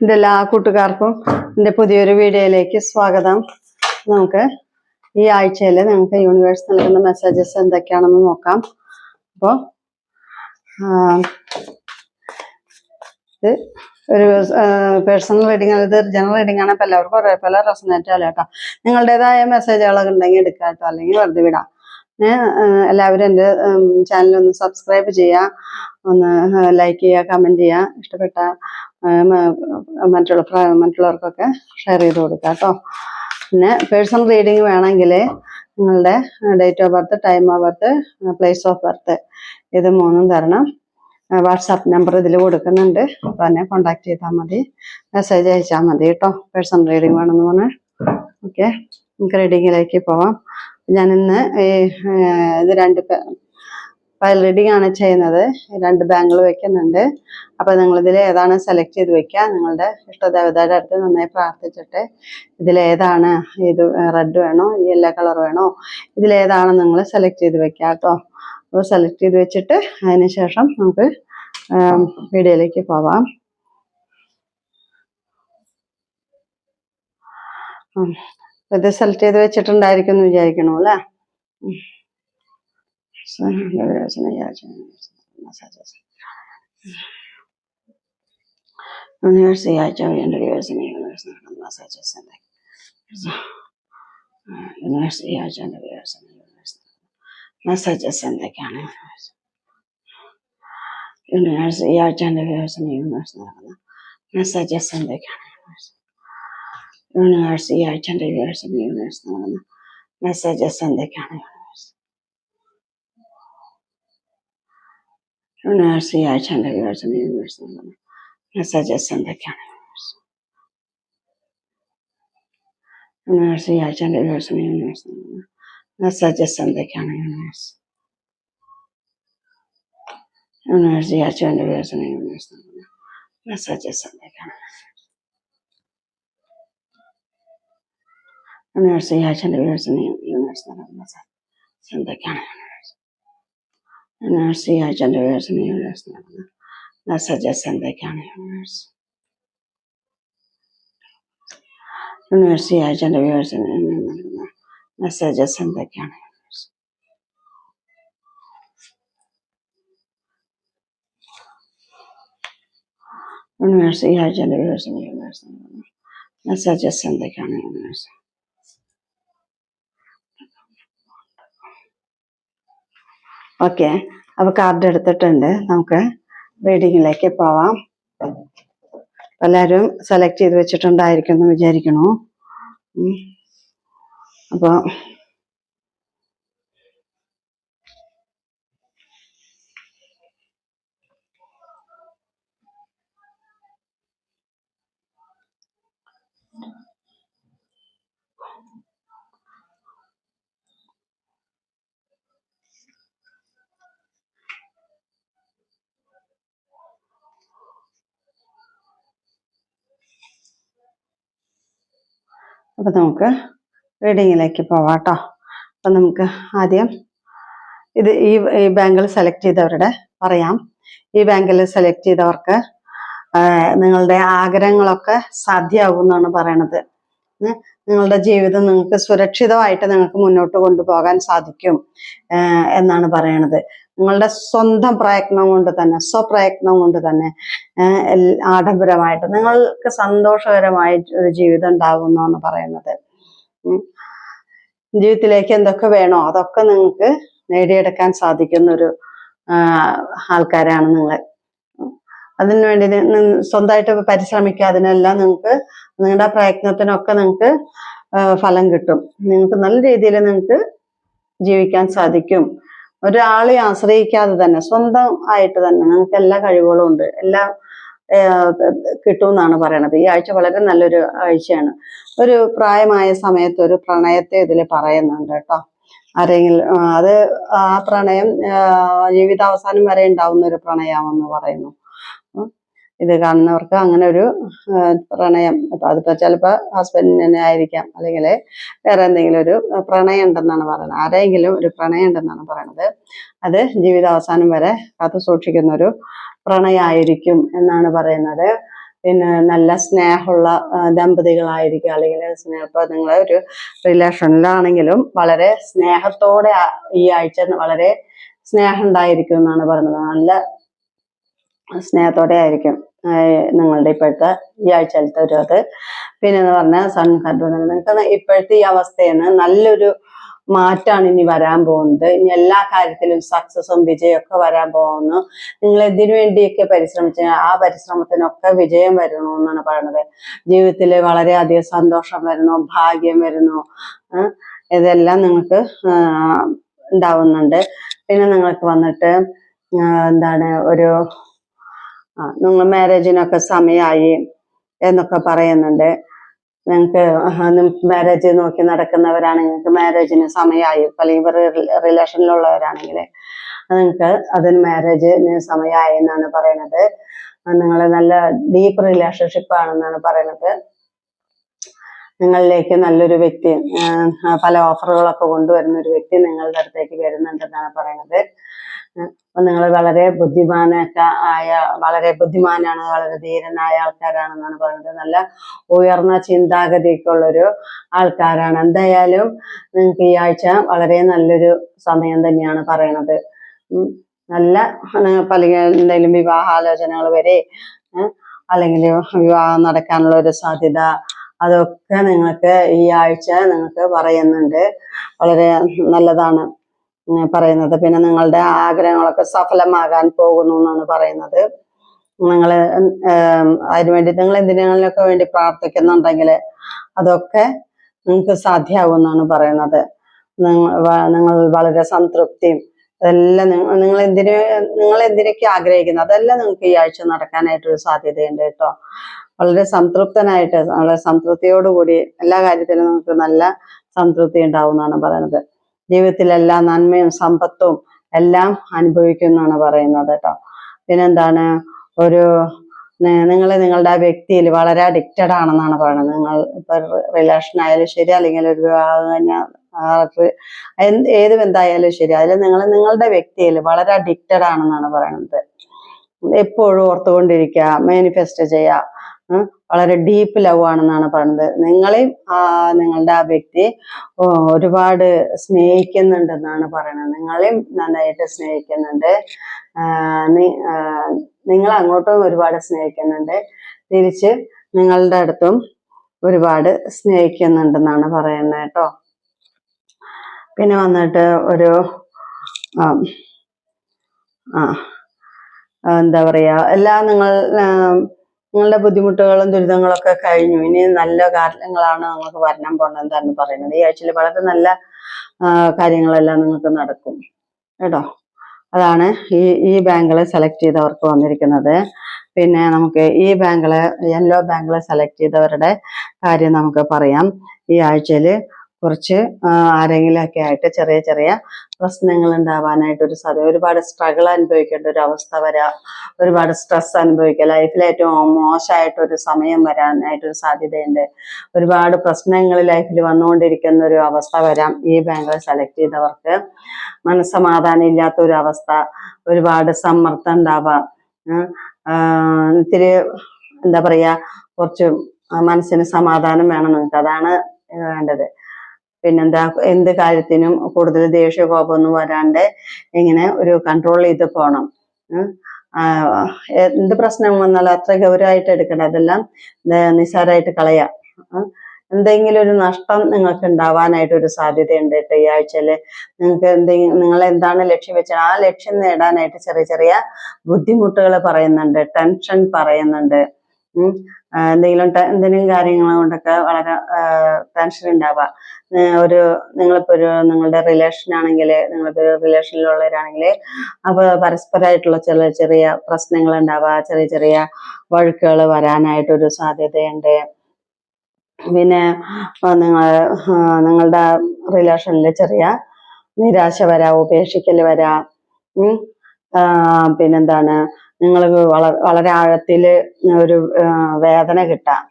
എൻ്റെ എല്ലാ കൂട്ടുകാർക്കും എൻ്റെ പുതിയൊരു വീഡിയോയിലേക്ക് സ്വാഗതം. നമുക്ക് ഈ ആഴ്ചയിൽ നിങ്ങൾക്ക് യൂണിവേഴ്സ് നൽകുന്ന മെസ്സേജസ് എന്തൊക്കെയാണെന്ന് നോക്കാം. അപ്പോൾ ഇത് ഒരു പേഴ്സണൽ റീഡിങ്, ഇത് ജനറൽ റീഡിംഗ് ആണ്. അപ്പോൾ എല്ലാവർക്കും ഒരേപോലെ റെസൊണേറ്റ് ആവില്ല കേട്ടോ. നിങ്ങളുടേതായ മെസ്സേജുകളൊക്കെ ഉണ്ടെങ്കിൽ എടുക്കുക കേട്ടോ, അല്ലെങ്കിൽ വെറുതെ വിടാം. എല്ലാവരും എൻ്റെ ചാനലൊന്ന് സബ്സ്ക്രൈബ് ചെയ്യുക, ഒന്ന് ലൈക്ക് ചെയ്യുക, കമൻറ്റ് ചെയ്യുക, ഇഷ്ടപ്പെട്ട മറ്റുള്ളവർക്കൊക്കെ ഷെയർ ചെയ്ത് കൊടുക്കുക കേട്ടോ. പിന്നെ പേഴ്സണൽ റീഡിങ് വേണമെങ്കിൽ നിങ്ങളുടെ date of birth, time of birth, place of birth ഇത് മൂന്നും തരണം. വാട്സാപ്പ് നമ്പർ ഇതിൽ കൊടുക്കുന്നുണ്ട്, അപ്പോൾ എന്നെ കോണ്ടാക്ട് ചെയ്താൽ മതി, മെസ്സേജ് അയച്ചാൽ മതി കേട്ടോ. പേഴ്സണൽ റീഡിങ് വേണമെന്ന് പറഞ്ഞാൽ ഓക്കെ. നമുക്ക് റീഡിങ്ങിലേക്ക് പോവാം. ഞാൻ ഇന്ന് ഇത് 2 ഫയൽ റീഡിംഗ് ആണ് ചെയ്യുന്നത്. 2 ബാങ്കിൾ വെക്കുന്നുണ്ട്. അപ്പോൾ നിങ്ങളിതിൽ ഏതാണ് സെലക്ട് ചെയ്ത് വെക്കുക. നിങ്ങളുടെ ഇഷ്ടദേവതയുടെ അടുത്ത് നന്നായി പ്രാർത്ഥിച്ചിട്ട് ഇതിലേതാണ്, ഇത് റെഡ് വേണോ, യെല്ലോ കളർ വേണോ, ഇതിലേതാണ് നിങ്ങൾ സെലക്ട് ചെയ്ത് വെക്കുക കേട്ടോ. അപ്പോൾ സെലക്ട് ചെയ്ത് വെച്ചിട്ട് അതിന് ശേഷം നമുക്ക് വീഡിയോയിലേക്ക് പോവാം. ഇത് സെലക്ട് ചെയ്ത് വെച്ചിട്ടുണ്ടായിരിക്കും എന്ന് വിചാരിക്കണോ അല്ലേ? മെസ്സേജസ് എന്തൊക്കെയാണ്? യൂണിവേഴ്സ് ഈ ആഴ്ച എൻ്റെ വ്യൂവേഴ്സിന് യൂണിവേഴ്സ് നൽകുന്ന മെസ്സേജസ് എന്തൊക്കെയാണ്? യൂണിവേഴ്സ് ഈ ആഴ്ച എൻ്റെ വ്യൂവേഴ്സിന് യൂണിവേഴ്സ് നൽകുന്ന മെസ്സേജസ് എന്തൊക്കെയാണ്? യൂണിവേഴ്സ് ഈ ആഴ്ച എൻ്റെ വ്യൂവേഴ്സിന് യൂണിവേഴ്സ് നൽകുന്ന മെസ്സേജസ് എന്തൊക്കെയാണ്? യൂണിവേഴ്സ് ഈ ആഴ്ച എൻ്റെ വ്യൂവേഴ്സിന് യൂണിവേഴ്സ് നൽകുന്ന മെസ്സേജസ് എന്തൊക്കെയാണ്? യൂണിവേഴ്സ് ഈ ആഴ്ച എൻ്റെ വ്യൂവേഴ്സിന് യൂണിവേഴ്സ് നൽകുന്ന മെസ്സേജസ് എന്തൊക്കെയാണ്? യൂണിവേഴ്സ് ഈ ആഴ്ച എൻ്റെ വ്യൂവേഴ്സിന് യൂണിവേഴ്സ് നൽകുന്ന മെസ്സേജസ് എന്തൊക്കെയാണ്? യൂണിവേഴ്സ് ഈ ആഴ്ച എൻ്റെ വ്യൂവേഴ്സിന് യൂണിവേഴ്സ് നൽകുന്ന മെസ്സേജസ് എന്തൊക്കെയാണ്? യൂണിവേഴ്സ് ഈ ആഴ്ച എൻ്റെ വ്യൂവേഴ്സിന് നൽകുന്ന മെസ്സേജസ് എന്തൊക്കെയാണ്? യൂണിവേഴ്സ് ഈ ആഴ്ച എൻ്റെ വ്യൂവേഴ്സിന് യൂണിവേഴ്സ് നൽകുന്ന മെസ്സേജസ് എന്തൊക്കെയാണ്? Universe okay. അപ്പോൾ കാർഡ് എടുത്തിട്ടുണ്ട്, നമുക്ക് റീഡിങ്ങിലേക്ക് പോവാം. എല്ലാവരും സെലക്ട് ചെയ്ത് വെച്ചിട്ടുണ്ടായിരിക്കും എന്ന് വിചാരിക്കണു. അപ്പോൾ നമുക്ക് റീഡിങ്ങിലേക്ക് പോവാം കേട്ടോ. അപ്പം നമുക്ക് ആദ്യം ഇത് ഈ ബാങ്കിൽ സെലക്ട് ചെയ്തവരുടെ പറയാം. ഈ ബാങ്കിൽ സെലക്ട് ചെയ്തവർക്ക് നിങ്ങളുടെ ആഗ്രഹങ്ങളൊക്കെ സാധ്യമാകും എന്നാണ് പറയണത്. നിങ്ങളുടെ ജീവിതം നിങ്ങൾക്ക് സുരക്ഷിതമായിട്ട് നിങ്ങൾക്ക് മുന്നോട്ട് കൊണ്ടുപോകാൻ സാധിക്കും എന്നാണ് പറയണത്. നിങ്ങളുടെ സ്വന്തം പ്രയത്നം കൊണ്ട് തന്നെ, സ്വപ്രയത്നം കൊണ്ട് തന്നെ ആഡംബരമായിട്ട് നിങ്ങൾക്ക് സന്തോഷകരമായ ഒരു ജീവിതം ഉണ്ടാകും എന്നാണ് പറയുന്നത്. ജീവിതത്തിലേക്ക് എന്തൊക്കെ വേണോ അതൊക്കെ നിങ്ങൾക്ക് നേടിയെടുക്കാൻ സാധിക്കുന്നൊരു ആൾക്കാരാണ് നിങ്ങൾ. അതിനു വേണ്ടി സ്വന്തമായിട്ട് പരിശ്രമിക്കുക. അതിനെല്ലാം നിങ്ങൾക്ക് നിങ്ങളുടെ പ്രയത്നത്തിനൊക്കെ നിങ്ങൾക്ക് ഫലം കിട്ടും. നിങ്ങൾക്ക് നല്ല രീതിയിൽ നിങ്ങൾക്ക് ജീവിക്കാൻ സാധിക്കും. ഒരാളെ ആശ്രയിക്കാതെ തന്നെ സ്വന്തം ആയിട്ട് തന്നെ നിങ്ങൾക്ക് എല്ലാ കഴിവുകളും ഉണ്ട്, എല്ലാം കിട്ടും എന്നാണ് പറയണത്. ഈ ആഴ്ച വളരെ നല്ലൊരു ആഴ്ചയാണ്. ഒരു പ്രായമായ സമയത്ത് ഒരു പ്രണയത്തെ ഇതിൽ പറയുന്നുണ്ട് കേട്ടോ. ആരെങ്കിലും അത് ആ പ്രണയം ജീവിതാവസാനം വരെ ഉണ്ടാവുന്ന ഒരു പ്രണയമെന്ന് പറയുന്നു. ഇത് കാണുന്നവർക്ക് അങ്ങനെ ഒരു പ്രണയം, അതിപ്പോ ചിലപ്പോൾ ഹസ്ബൻഡിന് തന്നെ ആയിരിക്കാം, അല്ലെങ്കിൽ വേറെ എന്തെങ്കിലും ഒരു പ്രണയം ഉണ്ടെന്നാണ് പറയുന്നത്. ആരെങ്കിലും ഒരു പ്രണയം ഉണ്ടെന്നാണ് പറയണത്. അത് ജീവിതാവസാനം വരെ കാത്തു സൂക്ഷിക്കുന്ന ഒരു പ്രണയമായിരിക്കും എന്നാണ് പറയുന്നത്. പിന്നെ നല്ല സ്നേഹമുള്ള ദമ്പതികളായിരിക്കും, അല്ലെങ്കിൽ ഇപ്പൊ നിങ്ങളെ ഒരു റിലേഷനിലാണെങ്കിലും വളരെ സ്നേഹത്തോടെ ഈ ആഴ്ച വളരെ സ്നേഹം ഉണ്ടായിരിക്കും എന്നാണ് പറയുന്നത്. നല്ല സ്നേഹത്തോടെ ആയിരിക്കും നിങ്ങളുടെ ഇപ്പോഴത്തെ ഈ ആഴ്ചയിലത്തെ ഒരു അത്. പിന്നെ എന്ന് പറഞ്ഞാൽ നിങ്ങൾക്ക് ഇപ്പോഴത്തെ ഈ അവസ്ഥയിൽ നിന്ന് നല്ലൊരു മാറ്റാണ് ഇനി വരാൻ പോകുന്നത്. ഇനി എല്ലാ കാര്യത്തിലും സക്സസും വിജയമൊക്കെ വരാൻ പോകുന്നു. നിങ്ങൾ എന്തിനു വേണ്ടിയൊക്കെ പരിശ്രമിച്ച ആ പരിശ്രമത്തിനൊക്കെ വിജയം വരുന്നു എന്നാണ് പറയുന്നത്. ജീവിതത്തിൽ വളരെയധികം സന്തോഷം വരുന്നു, ഭാഗ്യം വരുന്നു, ഇതെല്ലാം നിങ്ങൾക്ക് ഉണ്ടാവുന്നുണ്ട്. പിന്നെ നിങ്ങൾക്ക് വന്നിട്ട് എന്താണ് ഒരു നിങ്ങൾ മാരേജിനൊക്കെ സമയമായി എന്നൊക്കെ പറയുന്നുണ്ട്. നിങ്ങൾക്ക് മാരേജ് നോക്കി നടക്കുന്നവരാണെങ്കിൽ നിങ്ങൾക്ക് മാരേജിന് സമയമായി, അല്ലെങ്കിൽ റിലേഷനിലുള്ളവരാണെങ്കിൽ നിങ്ങൾക്ക് അതിന് മാരേജിന് സമയമായി എന്നാണ് പറയുന്നത്. നിങ്ങൾ നല്ല ഡീപ്പ് റിലേഷൻഷിപ്പ് ആണെന്നാണ് പറയുന്നത്. നിങ്ങളിലേക്ക് നല്ലൊരു വ്യക്തി, പല ഓഫറുകളൊക്കെ കൊണ്ടുവരുന്ന ഒരു വ്യക്തി നിങ്ങളുടെ അടുത്തേക്ക് വരുന്നുണ്ടെന്നാണ് പറയുന്നത്. നിങ്ങൾ വളരെ വളരെ ബുദ്ധിമാനാണ്, വളരെ ധീരനായ ആൾക്കാരാണെന്നാണ് പറയുന്നത്. നല്ല ഉയർന്ന ചിന്താഗതിക്കുള്ളൊരു ആൾക്കാരാണ്. എന്തായാലും നിങ്ങൾക്ക് ഈ ആഴ്ച വളരെ നല്ലൊരു സമയം തന്നെയാണ് പറയണത്. നല്ല പല എന്തെങ്കിലും വിവാഹാലോചനകൾ വരെ, അല്ലെങ്കിൽ വിവാഹം നടക്കാനുള്ള ഒരു സാധ്യത, അതൊക്കെ നിങ്ങൾക്ക് ഈ ആഴ്ച നിങ്ങൾക്ക് പറയുന്നുണ്ട്. വളരെ നല്ലതാണ് പറയുന്നത്. പിന്നെ നിങ്ങളുടെ ആഗ്രഹങ്ങളൊക്കെ സഫലമാകാൻ പോകുന്നു എന്നാണ് പറയുന്നത്. നിങ്ങൾ അതിനുവേണ്ടി നിങ്ങൾ എന്തിനൊക്കെ വേണ്ടി പ്രാർത്ഥിക്കുന്നുണ്ടെങ്കിൽ അതൊക്കെ നിങ്ങൾക്ക് സാധ്യമാകും എന്നാണ് പറയുന്നത്. നിങ്ങൾ വളരെ സംതൃപ്തിയും അതെല്ലാം നിങ്ങൾ എന്തിനൊക്കെ ആഗ്രഹിക്കുന്നത് അതെല്ലാം നിങ്ങൾക്ക് ഈ ആഴ്ച നടക്കാനായിട്ടൊരു സാധ്യതയുണ്ട് കേട്ടോ. വളരെ സംതൃപ്തനായിട്ട്, വളരെ സംതൃപ്തിയോടുകൂടി എല്ലാ കാര്യത്തിലും നിങ്ങൾക്ക് നല്ല സംതൃപ്തി ഉണ്ടാവും എന്നാണ് പറയുന്നത്. ജീവിതത്തിൽ എല്ലാ നന്മയും സമ്പത്തും എല്ലാം അനുഭവിക്കുമെന്നാണ് പറയുന്നത് കേട്ടോ. പിന്നെന്താണ്, ഒരു നിങ്ങളുടെ ആ വ്യക്തിയിൽ വളരെ അഡിക്റ്റഡ് ആണെന്നാണ് പറയുന്നത്. നിങ്ങൾ ഇപ്പൊ റിലേഷൻ ആയാലും ശരി, അല്ലെങ്കിൽ ഒരു വിവാഹം കഴിഞ്ഞാൽ ഏത് ബന്ധമായാലും ശരി, അതിൽ നിങ്ങളുടെ വ്യക്തിയിൽ വളരെ അഡിക്റ്റഡ് ആണെന്നാണ് പറയുന്നത്. എപ്പോഴും ഓർത്തുകൊണ്ടിരിക്കുക, മാനിഫെസ്റ്റ് ചെയ്യുക, വളരെ ഡീപ്പ് ലവ് ആണെന്നാണ് പറയുന്നത്. നിങ്ങളെയും നിങ്ങളുടെ ആ വ്യക്തി ഒരുപാട് സ്നേഹിക്കുന്നുണ്ടെന്നാണ് പറയുന്നത്. നിങ്ങളെയും നന്നായിട്ട് സ്നേഹിക്കുന്നുണ്ട്, നിങ്ങൾ അങ്ങോട്ടും ഒരുപാട് സ്നേഹിക്കുന്നുണ്ട്, തിരിച്ച് നിങ്ങളുടെ അടുത്തും ഒരുപാട് സ്നേഹിക്കുന്നുണ്ടെന്നാണ് പറയുന്നത് കേട്ടോ. പിന്നെ വന്നിട്ട് ഒരു എന്താ പറയാ, നിങ്ങളുടെ ബുദ്ധിമുട്ടുകളും ദുരിതങ്ങളൊക്കെ കഴിഞ്ഞു. ഇനി നല്ല കാര്യങ്ങളാണ് നിങ്ങൾക്ക് വരണം പോകണം എന്താണ് പറയുന്നത്. ഈ ആഴ്ചയിൽ വളരെ നല്ല കാര്യങ്ങളെല്ലാം നിങ്ങൾക്ക് നടക്കും കേട്ടോ. അതാണ് ഈ ബാങ്കിള് സെലക്ട് ചെയ്തവർക്ക് വന്നിരിക്കുന്നത്. പിന്നെ നമുക്ക് ഈ യെല്ലോ ബാങ്കിള് സെലക്ട് ചെയ്തവരുടെ കാര്യം നമുക്ക് പറയാം. ഈ ആഴ്ചയിൽ കുറച്ച് ആരെങ്കിലുമൊക്കെ ആയിട്ട് ചെറിയ ചെറിയ പ്രശ്നങ്ങൾ ഉണ്ടാവാനായിട്ടൊരു സാധ്യത, ഒരുപാട് സ്ട്രഗിൾ അനുഭവിക്കേണ്ട ഒരു അവസ്ഥ വരാം, ഒരുപാട് സ്ട്രെസ് അനുഭവിക്കുക, ലൈഫിൽ ഏറ്റവും മോശമായിട്ടൊരു സമയം വരാനായിട്ടൊരു സാധ്യതയുണ്ട്. ഒരുപാട് പ്രശ്നങ്ങൾ ലൈഫിൽ വന്നുകൊണ്ടിരിക്കുന്ന ഒരു അവസ്ഥ വരാം ഈ ബാങ്കിൾ സെലക്ട് ചെയ്തവർക്ക്. മനസ്സമാധാനം ഇല്ലാത്ത ഒരു അവസ്ഥ, ഒരുപാട് സമ്മർദ്ദം ഉണ്ടാവാം, ഇത്തിരി എന്താ പറയാ, കുറച്ച് മനസ്സിന് സമാധാനം വേണം നിങ്ങൾക്ക്, അതാണ് വേണ്ടത്. പിന്നെന്താ, എന്ത് കാര്യത്തിനും കൂടുതൽ ദേഷ്യ കോപമൊന്നും വരാണ്ട് ഇങ്ങനെ ഒരു കൺട്രോൾ ചെയ്ത് പോകണം. എന്ത് പ്രശ്നം വന്നാലും അത്ര ഗൗരവമായിട്ട് എടുക്കണ്ട, അതെല്ലാം നിസ്സാരമായിട്ട് കളയാം. എന്തെങ്കിലും ഒരു നഷ്ടം നിങ്ങൾക്ക് ഉണ്ടാവാനായിട്ട് ഒരു സാധ്യതയുണ്ട് കേട്ടോ ഈ ആഴ്ചയിൽ. നിങ്ങൾക്ക് നിങ്ങൾ എന്താണ് ലക്ഷ്യം വെച്ചാൽ ആ ലക്ഷ്യം നേടാനായിട്ട് ചെറിയ ചെറിയ ബുദ്ധിമുട്ടുകൾ പറയുന്നുണ്ട്, ടെൻഷൻ പറയുന്നുണ്ട്. എന്തെങ്കിലും കാര്യങ്ങൾ കൊണ്ടൊക്കെ വളരെ ടെൻഷൻ ഉണ്ടാവുക. നിങ്ങളിപ്പോ നിങ്ങളുടെ റിലേഷൻ ആണെങ്കിൽ, നിങ്ങളിപ്പോ റിലേഷനിലുള്ളവരാണെങ്കിൽ അപ്പൊ പരസ്പരമായിട്ടുള്ള ചെറിയ ചെറിയ പ്രശ്നങ്ങൾ ഉണ്ടാവുക, ചെറിയ ചെറിയ വഴക്കുകൾ വരാനായിട്ടൊരു സാധ്യതയുണ്ട്. പിന്നെ നിങ്ങളുടെ റിലേഷനിൽ ചെറിയ നിരാശ വരാം, ഉപേക്ഷിക്കൽ വരാം. പിന്നെന്താണ്, നിങ്ങൾക്ക് വളരെ ആഴത്തില് ഒരു വേദന കിട്ടാം.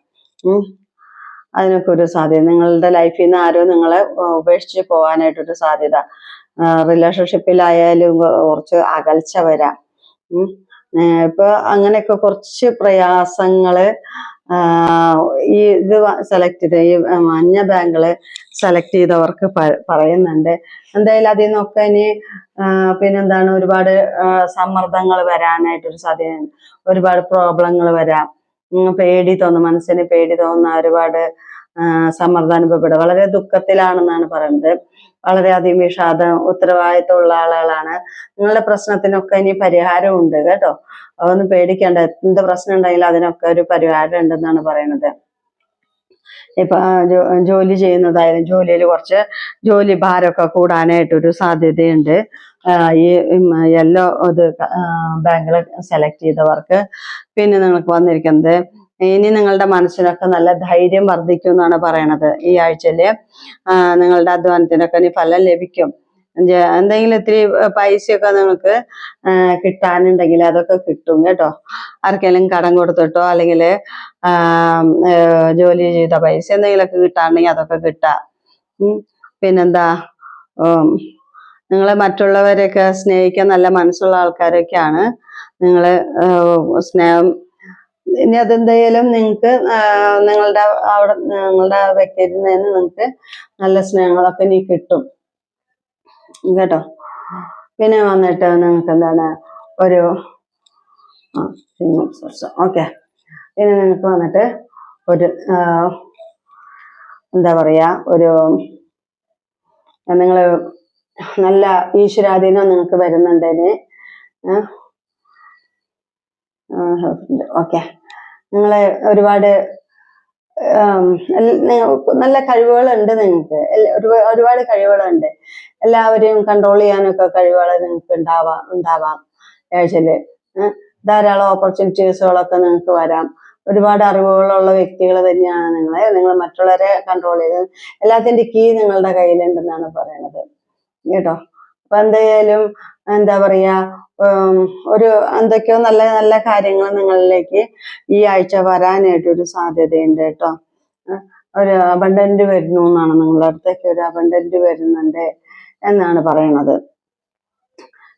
അതിനൊക്കെ ഒരു സാധ്യത, നിങ്ങളുടെ ലൈഫിൽ നിന്ന് ആരും നിങ്ങളെ ഉപേക്ഷിച്ച് പോകാനായിട്ടൊരു സാധ്യത. റിലേഷൻഷിപ്പിലായാലും കുറച്ച് അകൽച്ച വരാം. ഇപ്പൊ അങ്ങനെയൊക്കെ കുറച്ച് പ്രയാസങ്ങള് ഈ ഇത് സെലക്ട് ചെയ്ത ഈ മഞ്ഞ ബാങ്കുകള് സെലക്ട് ചെയ്തവർക്ക് പറയുന്നുണ്ട്. എന്തായാലും അതിൽ നിന്നൊക്കെ ഇനി പിന്നെന്താണ് ഒരുപാട് സമ്മർദ്ദങ്ങൾ വരാനായിട്ടൊരു സാധ്യതയുണ്ട്. ഒരുപാട് പ്രോബ്ലങ്ങൾ വരാം. പേടി തോന്നും, മനസ്സിന് പേടി തോന്നുന്ന ഒരുപാട് സമ്മർദ്ദം അനുഭവപ്പെടുക. വളരെ ദുഃഖത്തിലാണെന്നാണ് പറയുന്നത്. വളരെയധികം വിഷാദം, ഉത്തരവാദിത്തമുള്ള ആളുകളാണ്. നിങ്ങളുടെ പ്രശ്നത്തിനൊക്കെ ഇനി പരിഹാരം ഉണ്ട് കേട്ടോ. അതൊന്നും പേടിക്കേണ്ട. എന്ത് പ്രശ്നം ഉണ്ടെങ്കിലും അതിനൊക്കെ ഒരു പരിഹാരം ഉണ്ടെന്നാണ് പറയുന്നത്. ഇപ്പൊ ജോലി ചെയ്യുന്നതായാലും ജോലിയിൽ കുറച്ച് ജോലി ഭാരമൊക്കെ കൂടാനായിട്ടൊരു സാധ്യതയുണ്ട്. ഈ യെല്ലോ ഇത് ബാങ്കിൽ സെലക്ട് ചെയ്തവർക്ക്. പിന്നെ നിങ്ങൾക്ക് വന്നിരിക്കുന്നത് ഇനി നിങ്ങളുടെ മനസ്സിനൊക്കെ നല്ല ധൈര്യം വർദ്ധിക്കും എന്നാണ് പറയണത്. ഈ ആഴ്ചയില് നിങ്ങളുടെ അധ്വാനത്തിനൊക്കെ ഇനി ഫലം ലഭിക്കും. എന്തെങ്കിലും ഇത്തിരി പൈസയൊക്കെ നിങ്ങൾക്ക് കിട്ടാനുണ്ടെങ്കിൽ അതൊക്കെ കിട്ടും കേട്ടോ. ആർക്കെങ്കിലും കടം കൊടുത്തിട്ടോ അല്ലെങ്കിൽ ജോലി ചെയ്ത പൈസ എന്തെങ്കിലുമൊക്കെ കിട്ടാണെങ്കിൽ അതൊക്കെ കിട്ടാം. പിന്നെന്താ, നിങ്ങൾ മറ്റുള്ളവരെയൊക്കെ സ്നേഹിക്കാൻ നല്ല മനസ്സുള്ള ആൾക്കാരൊക്കെയാണ് നിങ്ങൾ. സ്നേഹം ഇനി അതെന്തായാലും നിങ്ങൾക്ക് നിങ്ങളുടെ വ്യക്തിയിൽ നിന്ന് നിങ്ങൾക്ക് നല്ല സ്നേഹങ്ങളൊക്കെ ഇനി കിട്ടും കേട്ടോ. പിന്നെ വന്നിട്ട് നിങ്ങൾക്ക് എന്താണ് ഒരു ഓക്കെ. പിന്നെ നിങ്ങൾക്ക് വന്നിട്ട് ഒരു എന്താ പറയാ, ഒരു നിങ്ങൾ നല്ല ഈശ്വരാധീനം നിങ്ങൾക്ക് വരുന്നുണ്ടേന്. ഓക്കെ, നിങ്ങളെ ഒരുപാട് നല്ല കഴിവുകളുണ്ട് നിങ്ങൾക്ക്. ഒരുപാട് കഴിവുകളുണ്ട്. എല്ലാവരെയും കൺട്രോൾ ചെയ്യാനൊക്കെ കഴിവുകൾ നിങ്ങൾക്ക് ഉണ്ടാവാം ആഴ്ചയില്. ധാരാളം ഓപ്പർച്യൂണിറ്റീസുകളൊക്കെ നിങ്ങൾക്ക് വരാം. ഒരുപാട് അറിവുകളുള്ള വ്യക്തികൾ തന്നെയാണ് നിങ്ങൾ മറ്റുള്ളവരെ കൺട്രോൾ ചെയ്ത് എല്ലാത്തിന്റെ കീ നിങ്ങളുടെ കയ്യിലുണ്ടെന്നാണ് പറയണത് കേട്ടോ. അപ്പൊ എന്തായാലും എന്താ പറയാ, ഒരു എന്തൊക്കെയോ നല്ല നല്ല കാര്യങ്ങൾ നിങ്ങളിലേക്ക് ഈ ആഴ്ച വരാനായിട്ടൊരു സാധ്യതയുണ്ട് കേട്ടോ. ഒരു അബണ്ടന്റ് വരുന്നു എന്നാണ്, നിങ്ങളുടെ അടുത്തേക്ക് ഒരു അബണ്ടന്റ് വരുന്നുണ്ട് എന്നാണ് പറയണത്.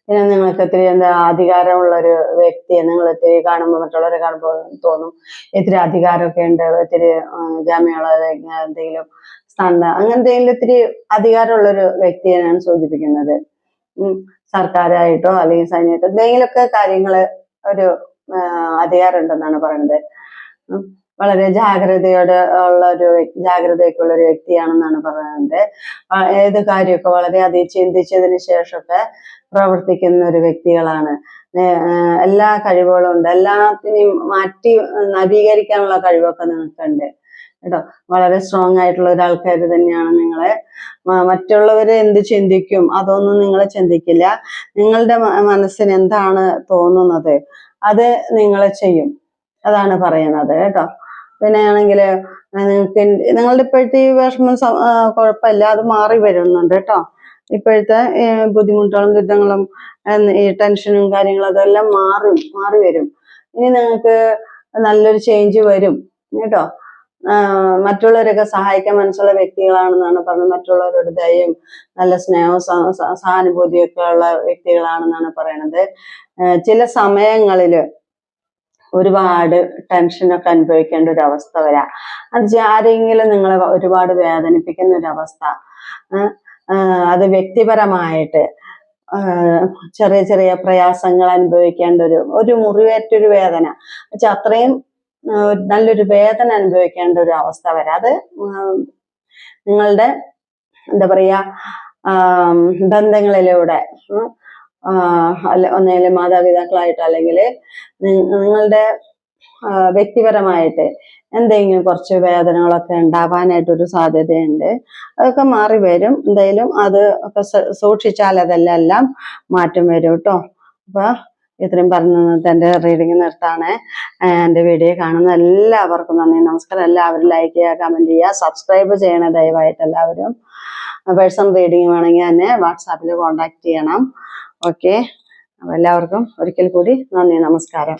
പിന്നെ നിങ്ങൾക്ക് ഇത്തിരി അധികാരമുള്ളൊരു വ്യക്തിയെ നിങ്ങൾ ഇത്തിരി കാണുമ്പോൾ, മറ്റുള്ളവരെ കാണുമ്പോൾ തോന്നും ഇത്തിരി അധികാരമൊക്കെ ഉണ്ട്, ഇത്തിരി ജാമ്യമുള്ള എന്തെങ്കിലും സ്ഥാനം, അങ്ങനെ എന്തെങ്കിലും ഇത്തിരി അധികാരമുള്ളൊരു വ്യക്തിയെയാണ് സൂചിപ്പിക്കുന്നത്. സർക്കാരായിട്ടോ അല്ലെങ്കിൽ സൈന്യമായിട്ടോ എന്തെങ്കിലുമൊക്കെ കാര്യങ്ങള് ഒരു അധികാരം ഉണ്ടെന്നാണ് പറയുന്നത്. വളരെ ജാഗ്രതയൊക്കെ ഉള്ള ഒരു വ്യക്തിയാണെന്നാണ് പറയുന്നത്. ഏത് കാര്യമൊക്കെ വളരെയധികം ചിന്തിച്ചതിന് ശേഷമൊക്കെ പ്രവർത്തിക്കുന്ന ഒരു വ്യക്തികളാണ്. എല്ലാ കഴിവുകളും ഉണ്ട്. എല്ലാത്തിനെയും മാറ്റി നവീകരിക്കാനുള്ള കഴിവൊക്കെ നിങ്ങൾക്കുണ്ട് കേട്ടോ. വളരെ സ്ട്രോങ് ആയിട്ടുള്ള ഒരാൾക്കാർ തന്നെയാണ് നിങ്ങളെ. മറ്റുള്ളവര് എന്ത് ചിന്തിക്കും അതൊന്നും നിങ്ങൾ ചിന്തിക്കില്ല. നിങ്ങളുടെ മനസ്സിന് എന്താണ് തോന്നുന്നത് അത് നിങ്ങൾ ചെയ്യും, അതാണ് പറയുന്നത് കേട്ടോ. പിന്നെ ആണെങ്കിൽ നിങ്ങൾക്ക് നിങ്ങളുടെ ഇപ്പോഴത്തെ ഈ വിഷമം കുഴപ്പമില്ല, അത് മാറി വരുന്നുണ്ട് കേട്ടോ. ഇപ്പോഴത്തെ ബുദ്ധിമുട്ടുകളും ദുരിതങ്ങളും ഈ ടെൻഷനും കാര്യങ്ങളും അതെല്ലാം മാറി വരും. ഇനി നിങ്ങൾക്ക് നല്ലൊരു ചേഞ്ച് വരും കേട്ടോ. മറ്റുള്ളവരൊക്കെ സഹായിക്കാൻ മനസ്സുള്ള വ്യക്തികളാണെന്നാണ് പറഞ്ഞത്. മറ്റുള്ളവരോട് ദയയും നല്ല സ്നേഹവും സഹാനുഭൂതിയൊക്കെ ഉള്ള വ്യക്തികളാണെന്നാണ് പറയണത്. ചില സമയങ്ങളില് ഒരുപാട് ടെൻഷനൊക്കെ അനുഭവിക്കേണ്ട ഒരു അവസ്ഥ വരാം. അത് ആരെങ്കിലും നിങ്ങളെ ഒരുപാട് വേദനിപ്പിക്കുന്ന ഒരു അവസ്ഥ, അത് വ്യക്തിപരമായിട്ട് ചെറിയ ചെറിയ പ്രയാസങ്ങൾ അനുഭവിക്കേണ്ട ഒരു മുറിവേറ്റൊരു വേദന, അത്രയും നല്ലൊരു വേദന അനുഭവിക്കേണ്ട ഒരു അവസ്ഥ വരാം. അത് നിങ്ങളുടെ എന്താ പറയാ ബന്ധങ്ങളിലൂടെ ഒന്നെങ്കിലും മാതാപിതാക്കളായിട്ട് അല്ലെങ്കിൽ നിങ്ങളുടെ വ്യക്തിപരമായിട്ട് എന്തെങ്കിലും കുറച്ച് വേദനകളൊക്കെ ഉണ്ടാവാനായിട്ടൊരു സാധ്യതയുണ്ട്. അതൊക്കെ മാറി വരും. എന്തായാലും അത് ഒക്കെ സൂക്ഷിച്ചാൽ അതെല്ലാം മാറ്റം വരും കേട്ടോ. അപ്പൊ ഇത്രയും പറഞ്ഞു എൻ്റെ റീഡിങ് നിർത്താണ്. എൻ്റെ വീഡിയോ കാണുന്ന എല്ലാവർക്കും നന്ദി, നമസ്കാരം. എല്ലാവരും ലൈക്ക് ചെയ്യുക, കമന്റ് ചെയ്യുക, സബ്സ്ക്രൈബ് ചെയ്യണേ ദയവായിട്ട് എല്ലാവരും. പേഴ്സണൽ റീഡിങ് വേണമെങ്കിൽ എന്നെ വാട്സാപ്പിൽ കോൺടാക്ട് ചെയ്യണം. ഓക്കെ, എല്ലാവർക്കും ഒരിക്കൽ കൂടി നന്ദി, നമസ്കാരം.